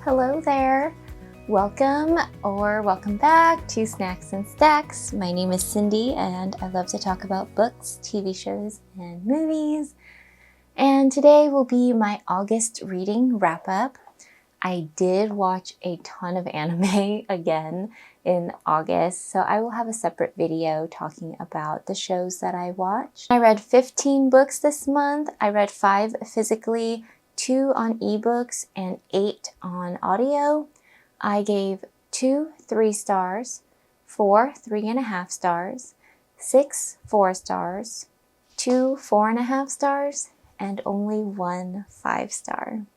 Hello there. Welcome or welcome back to Snacks and Stacks. My name is Cindy and I love to talk about books, TV shows, and movies. And today will be my August reading wrap-up. I did watch a ton of anime again in August, so I will have a separate video talking about the shows that I watched. I read 15 books this month. I read 5 physically, 2 on ebooks, and 8 on audio. I gave 2 3 stars, 4 3.5 stars, 6 4 stars, 2 4.5 stars, and only 1 5 star.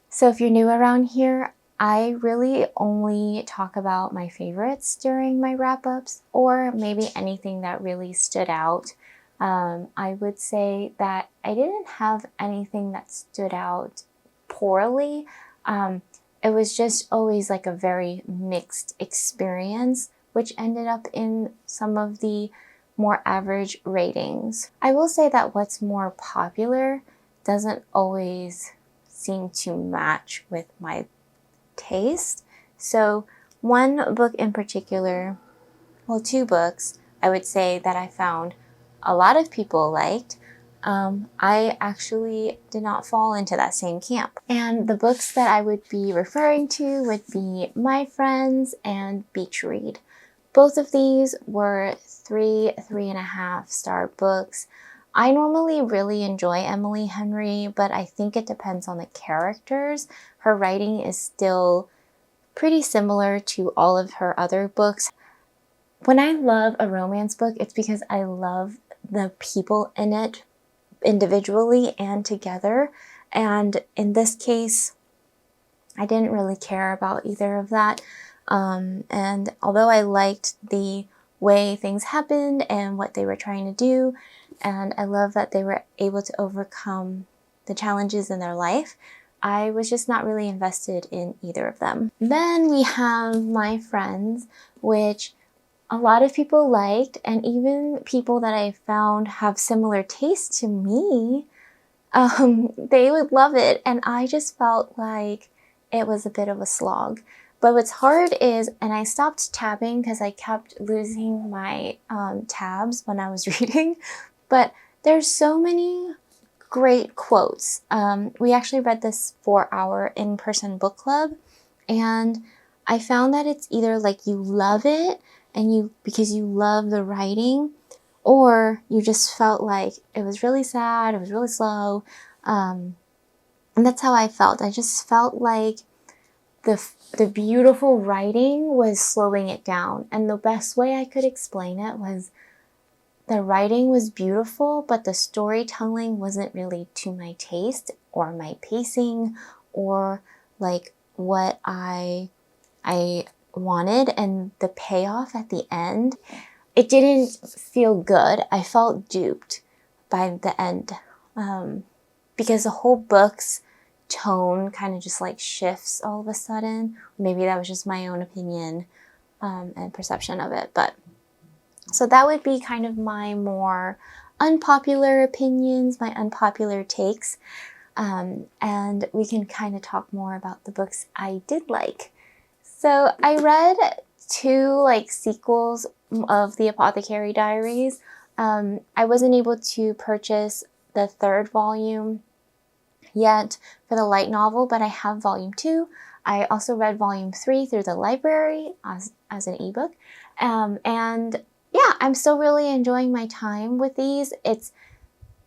So if you're new around here, I really only talk about my favorites during my wrap-ups or maybe anything that really stood out. I would say that I didn't have anything that stood out poorly. It was just always like a very mixed experience, which ended up in some of the more average ratings. I will say that what's more popular doesn't always seem to match with my taste. So one book in particular, well, 2 books, I would say that I found a lot of people liked. I actually did not fall into that same camp. And the books that I would be referring to would be My Friends and Beach Read. Both of these were 3 3.5 star books. I normally really enjoy Emily Henry, but I think it depends on the characters. Her writing is still pretty similar to all of her other books. When I love a romance book, it's because I love the people in it individually and together. And in this case, I didn't really care about either of that. And although I liked the way things happened and what they were trying to do, and I love that they were able to overcome the challenges in their life, I was just not really invested in either of them. Then we have My Friends, which a lot of people liked, and even people that I found have similar tastes to me, they would love it, and I just felt like it was a bit of a slog. But what's hard is, and I stopped tabbing because I kept losing my tabs when I was reading, but there's so many great quotes. We actually read this for our in-person book club, and I found that it's either like you love it and because you love the writing, or you just felt like it was really sad, it was really slow, and that's how I felt. I just felt like the beautiful writing was slowing it down, and the best way I could explain it was the writing was beautiful, but the storytelling wasn't really to my taste or my pacing or like what I wanted, and the payoff at the end, it didn't feel good. I felt duped by the end because the whole book's tone kind of just like shifts all of a sudden. Maybe that was just my own opinion and perception of it, but so that would be kind of my more unpopular opinions, my unpopular takes, and we can kind of talk more about the books I did like. So I read 2 sequels of the Apothecary Diaries. I wasn't able to purchase the 3rd volume yet for the light novel, but I have volume 2. I also read volume 3 through the library as an ebook. And yeah, I'm still really enjoying my time with these. It's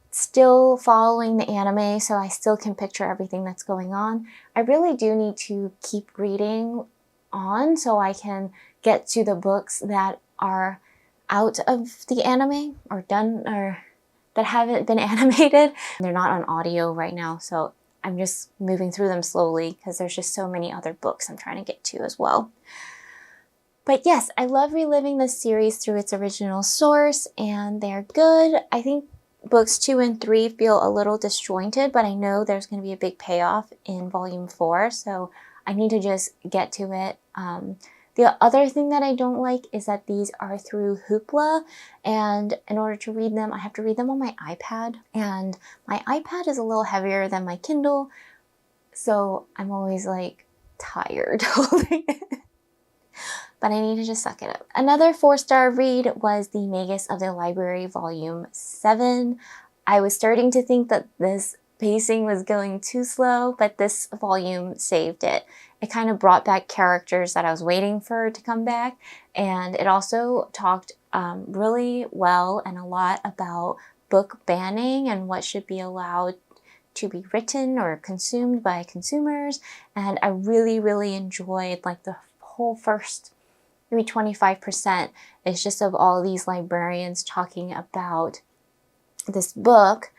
still following the anime, so I still can picture everything that's going on. I really do need to keep reading on so I can get to the books that are out of the anime or done or that haven't been animated. They're not on audio right now, so I'm just moving through them slowly because there's just so many other books I'm trying to get to as well. But yes, I love reliving this series through its original source, and they're good. I think books 2 and 3 feel a little disjointed, but I know there's going to be a big payoff in volume 4, so I need to just get to it. The other thing that I don't like is that these are through Hoopla, and in order to read them, I have to read them on my iPad, and my iPad is a little heavier than my Kindle, so I'm always like tired holding it. But I need to just suck it up. Another 4-star read was The Magus of the Library, Volume 7. I was starting to think that this pacing was going too slow, but this volume saved it. It kind of brought back characters that I was waiting for to come back, and it also talked really well and a lot about book banning and what should be allowed to be written or consumed by consumers. And I really, really enjoyed like the whole first maybe 25% is just of all these librarians talking about this book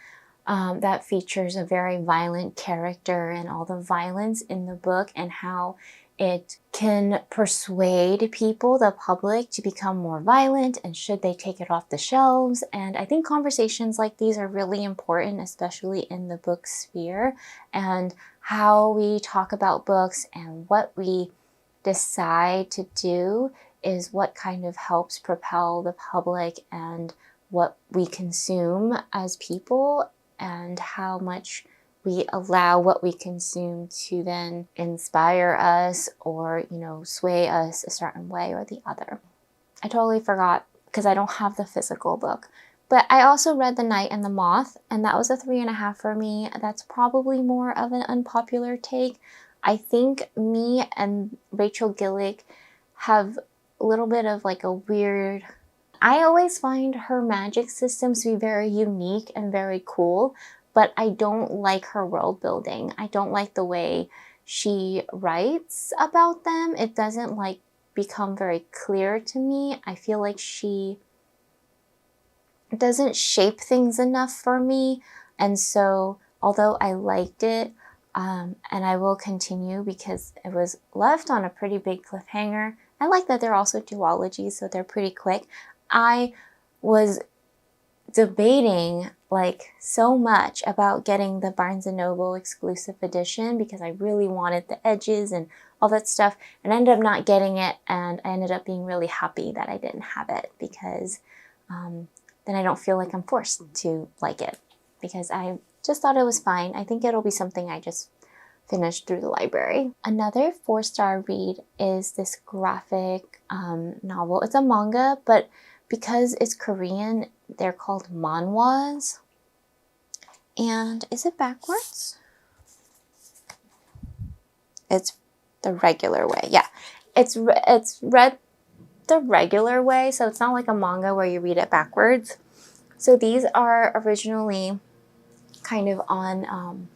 that features a very violent character and all the violence in the book and how it can persuade people, the public, to become more violent and should they take it off the shelves. And I think conversations like these are really important, especially in the book sphere, and how we talk about books and what we decide to do is what kind of helps propel the public and what we consume as people and how much we allow what we consume to then inspire us or, sway us a certain way or the other. I totally forgot because I don't have the physical book. But I also read The Night and the Moth, and that was a 3.5 for me. That's probably more of an unpopular take. I think me and Rachel Gillick have a little bit of like a weird... I always find her magic systems to be very unique and very cool, but I don't like her world building. I don't like the way she writes about them. It doesn't like become very clear to me. I feel like she doesn't shape things enough for me. And so, although I liked it, and I will continue because it was left on a pretty big cliffhanger. I like that they're also duologies, so they're pretty quick. I was debating like so much about getting the Barnes & Noble exclusive edition because I really wanted the edges and all that stuff, and I ended up not getting it, and I ended up being really happy that I didn't have it because then I don't feel like I'm forced to like it because I just thought it was fine. I think it'll be something I just finished through the library. Another 4-star read is this graphic novel. It's a manga, but because it's Korean, they're called manhwas. And is it backwards? It's the regular way. Yeah, it's read the regular way, so it's not like a manga where you read it backwards. So these are originally kind of on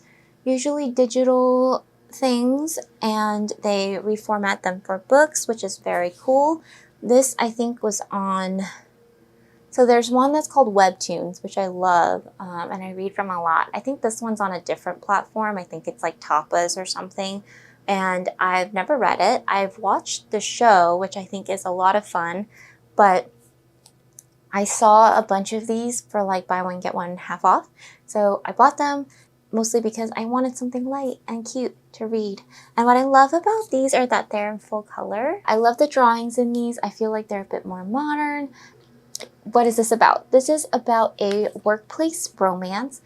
usually digital things, and they reformat them for books, which is very cool. This, I think, was on... So there's one that's called Webtoons, which I love, and I read from a lot. I think this one's on a different platform. I think it's like Tapas or something, and I've never read it. I've watched the show, which I think is a lot of fun, but I saw a bunch of these for like buy one, get one half off. So I bought them mostly because I wanted something light and cute to read. And what I love about these are that they're in full color. I love the drawings in these. I feel like they're a bit more modern. What is this about? This is about a workplace romance.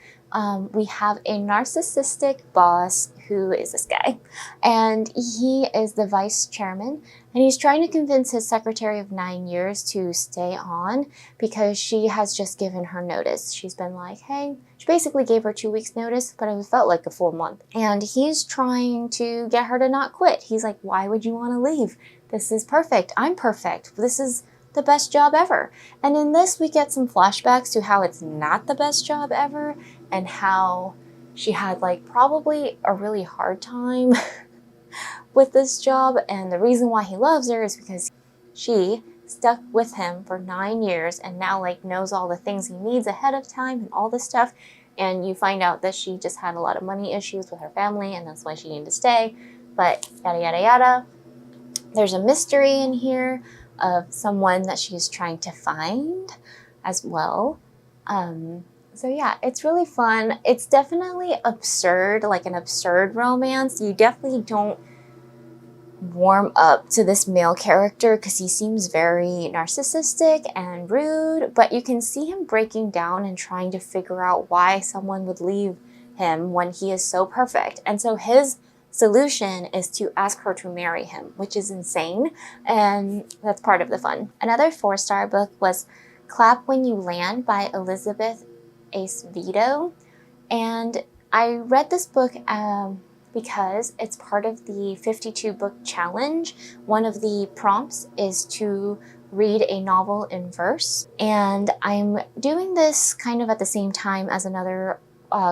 We have a narcissistic boss who is this guy, and he is the vice chairman, and he's trying to convince his secretary of 9 years to stay on because she has just given her notice. She's been like, hey, she basically gave her 2 weeks notice, but it felt like a full month. And he's trying to get her to not quit. He's like, why would you want to leave? This is perfect. I'm perfect. This is the best job ever. And in this, we get some flashbacks to how it's not the best job ever and how she had like probably a really hard time with this job. And the reason why he loves her is because she stuck with him for 9 years and now like knows all the things he needs ahead of time and all this stuff. And you find out that she just had a lot of money issues with her family and that's why she needed to stay. But yada, yada, yada. There's a mystery in here of someone that she's trying to find as well. So yeah, it's really fun. It's definitely absurd, like an absurd romance. You definitely don't warm up to this male character because he seems very narcissistic and rude, but you can see him breaking down and trying to figure out why someone would leave him when he is so perfect. And so his solution is to ask her to marry him, which is insane, and that's part of the fun. Another 4-star book was Clap When You Land by Elizabeth Acevedo, and I read this book because it's part of the 52 book challenge. One of the prompts is to read a novel in verse, and I'm doing this kind of at the same time as another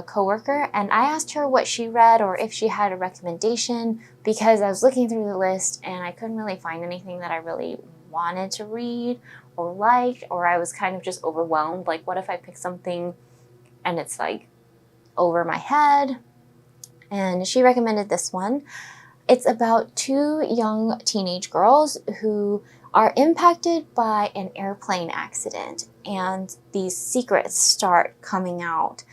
coworker, and I asked her what she read or if she had a recommendation, because I was looking through the list and I couldn't really find anything that I really wanted to read or liked, or I was kind of just overwhelmed. Like, what if I pick something and it's like over my head? And she recommended this one. It's about 2 young teenage girls who are impacted by an airplane accident, and these secrets start coming out.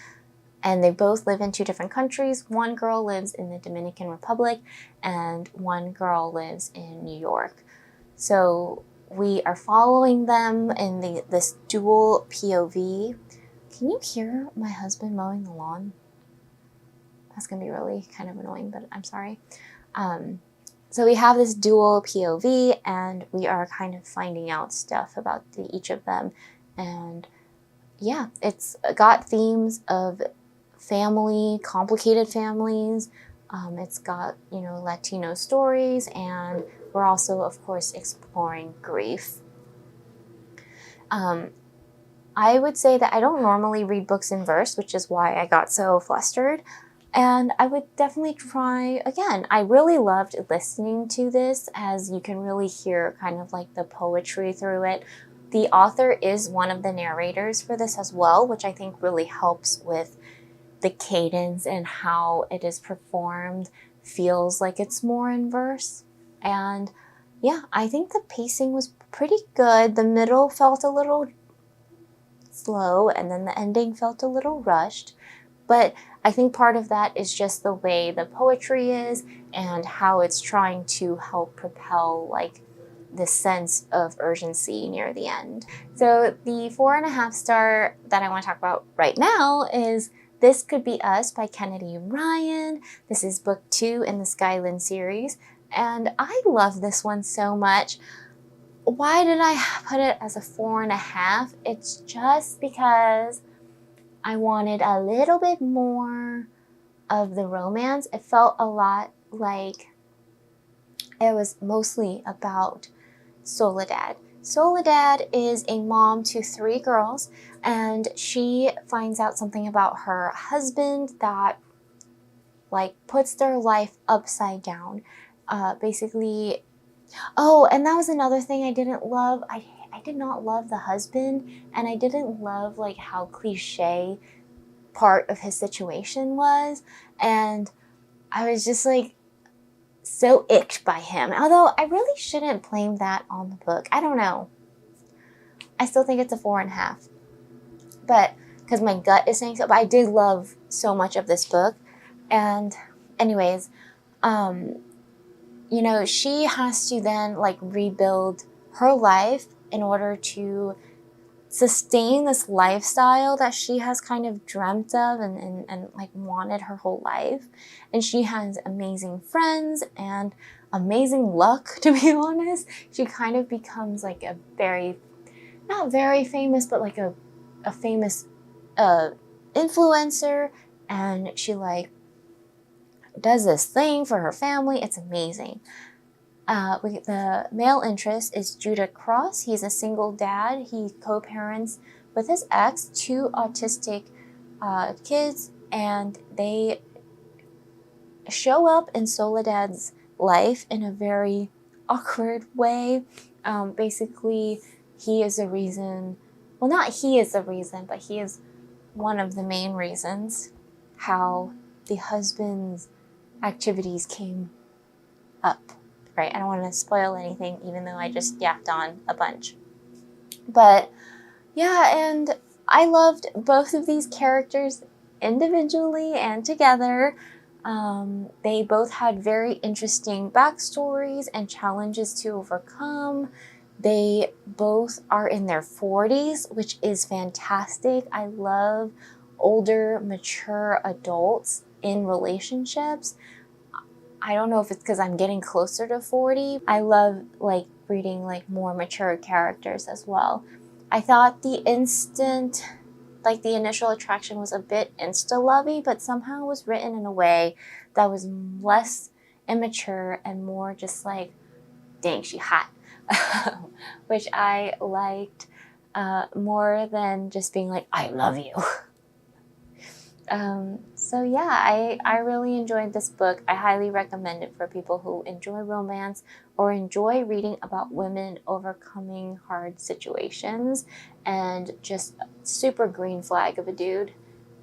And they both live in 2 different countries. One girl lives in the Dominican Republic, and one girl lives in New York. So we are following them in this dual POV. Can you hear my husband mowing the lawn? That's gonna be really kind of annoying, but I'm sorry. So we have this dual POV, and we are kind of finding out stuff about each of them. And yeah, it's got themes of family, complicated families. It's got, Latino stories, and we're also, of course, exploring grief. I would say that I don't normally read books in verse, which is why I got so flustered. And I would definitely try again. I really loved listening to this, as you can really hear kind of like the poetry through it. The author is one of the narrators for this as well, which I think really helps with the cadence, and how it is performed feels like it's more in verse. And yeah, I think the pacing was pretty good. The middle felt a little slow, and then the ending felt a little rushed. But I think part of that is just the way the poetry is, and how it's trying to help propel like this sense of urgency near the end. So the 4.5-star that I want to talk about right now is This Could Be Us by Kennedy Ryan. This is book 2 in the Skyland series, and I love this one so much. Why did I put it as a 4.5? It's just because I wanted a little bit more of the romance. It felt a lot like it was mostly about Soledad. Soledad is a mom to 3 girls, and she finds out something about her husband that like puts their life upside down. Basically, oh, and that was another thing I didn't love. I did not love the husband, and I didn't love like how cliche part of his situation was, and I was just like so icked by him. Although I really shouldn't blame that on the book. I don't know. I still think it's a 4.5, but because my gut is saying so. But I did love so much of this book, and anyways, she has to then like rebuild her life in order to sustain this lifestyle that she has kind of dreamt of and like wanted her whole life. And she has amazing friends and amazing luck, to be honest. She kind of becomes like a very, not very famous, but like a famous influencer. And she like does this thing for her family. It's amazing. The male interest is Judah Cross. He's a single dad. He co-parents with his ex 2 autistic kids, and they show up in Soledad's life in a very awkward way. Basically, he is the reason, well, not he is the reason, but he is one of the main reasons how the husband's activities came up. Right, I don't want to spoil anything, even though I just yapped on a bunch. But yeah, and I loved both of these characters individually and together. They both had very interesting backstories and challenges to overcome. They both are in their 40s, which is fantastic. I love older, mature adults in relationships. I don't know if it's because I'm getting closer to 40. I love like reading like more mature characters as well. I thought the initial attraction was a bit insta-lovey, but somehow it was written in a way that was less immature and more just like, dang, she hot, which I liked more than just being like, I love you. So yeah, I really enjoyed this book. I highly recommend it for people who enjoy romance or enjoy reading about women overcoming hard situations, and just super green flag of a dude.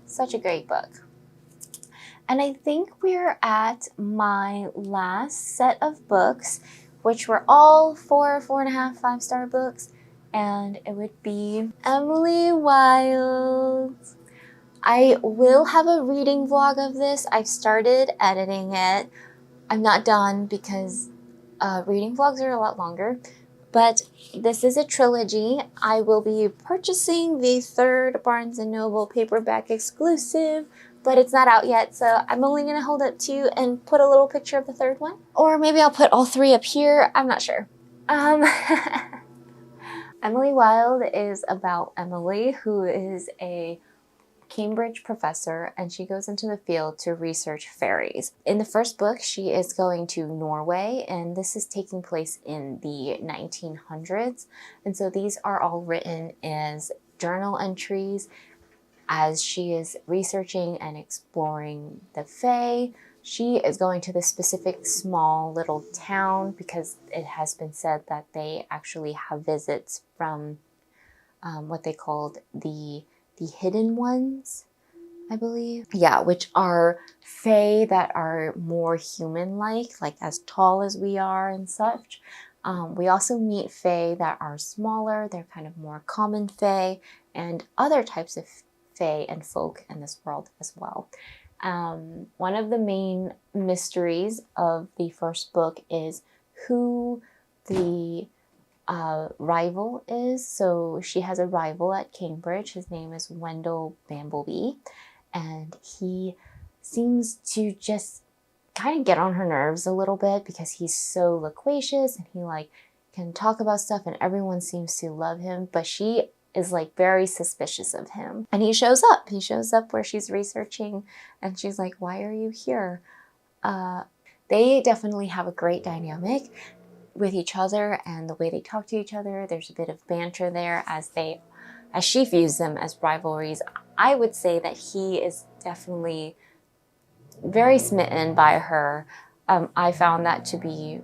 Such a great book. And I think we're at my last set of books, which were all 4.5, 5-star books, and it would be Emily Wilde's. I will have a reading vlog of this. I've started editing it. I'm not done because reading vlogs are a lot longer, but this is a trilogy. I will be purchasing the third Barnes & Noble paperback exclusive, but it's not out yet, so I'm only going to hold it to you and put a little picture of the third one. Or maybe I'll put all three up here. I'm not sure. Emily Wilde is about Emily, who is a Cambridge professor, and she goes into the field to research fairies. In the first book, she is going to Norway, and this is taking place in the 1900s. And so these are all written as journal entries as she is researching and exploring the fae. She is going to this specific small little town because it has been said that they actually have visits from what they called the hidden ones, I believe. Yeah, which are fae that are more human-like, like as tall as we are and such. We also meet fae that are smaller. They're kind of more common fae, and other types of fae and folk in this world as well. One of the main mysteries of the first book is who the rival is. So she has a rival at Cambridge. His name is Wendell Bambleby, and he seems to just kind of get on her nerves a little bit because he's so loquacious and he like can talk about stuff and everyone seems to love him, but she is like very suspicious of him. And he shows up where she's researching and she's like, why are you here? They definitely have a great dynamic with each other and the way they talk to each other. There's a bit of banter there as she views them as rivalries. I would say that he is definitely very smitten by her. I found that to be,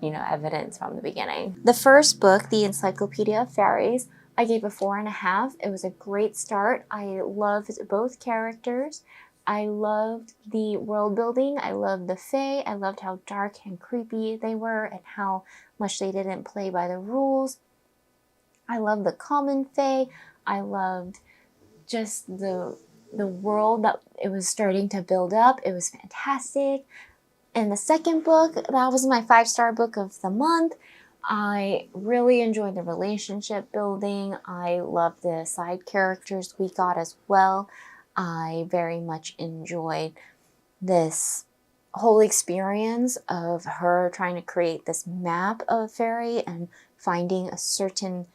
evidence from the beginning. The first book, The Encyclopedia of Fairies, I gave a 4.5. It was a great start. I loved both characters. I loved the world building. I loved the fae. I loved how dark and creepy they were and how much they didn't play by the rules. I loved the common fae. I loved just the world that it was starting to build up. It was fantastic. And the second book, that was my 5-star book of the month. I really enjoyed the relationship building. I loved the side characters we got as well. I very much enjoyed this whole experience of her trying to create this map of fairy and finding a certain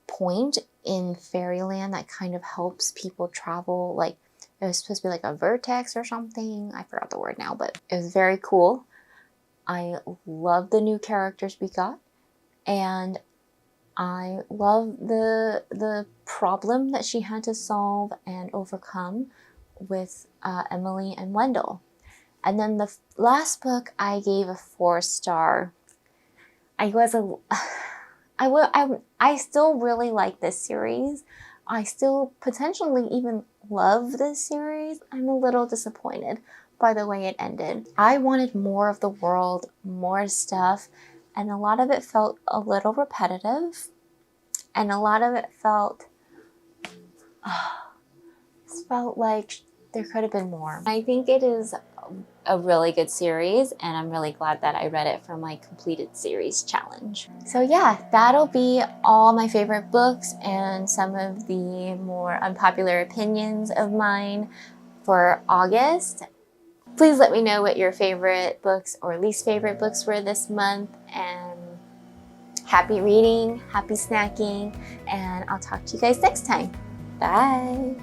point in fairyland that kind of helps people travel. Like, it was supposed to be like a vertex or something. I forgot the word now, but it was very cool. I love the new characters we got, and I love the problem that she had to solve and overcome with Emily and Wendell. And then the last book I gave a 4-star. I still really like this series. I still potentially even love this series. I'm a little disappointed by the way it ended. I wanted more of the world, more stuff, and a lot of it felt a little repetitive, and a lot of it felt like there could have been more. I think it is a really good series, and I'm really glad that I read it for my completed series challenge. So yeah, that'll be all my favorite books and some of the more unpopular opinions of mine for August. Please let me know what your favorite books or least favorite books were this month, and happy reading, happy snacking, and I'll talk to you guys next time. Bye.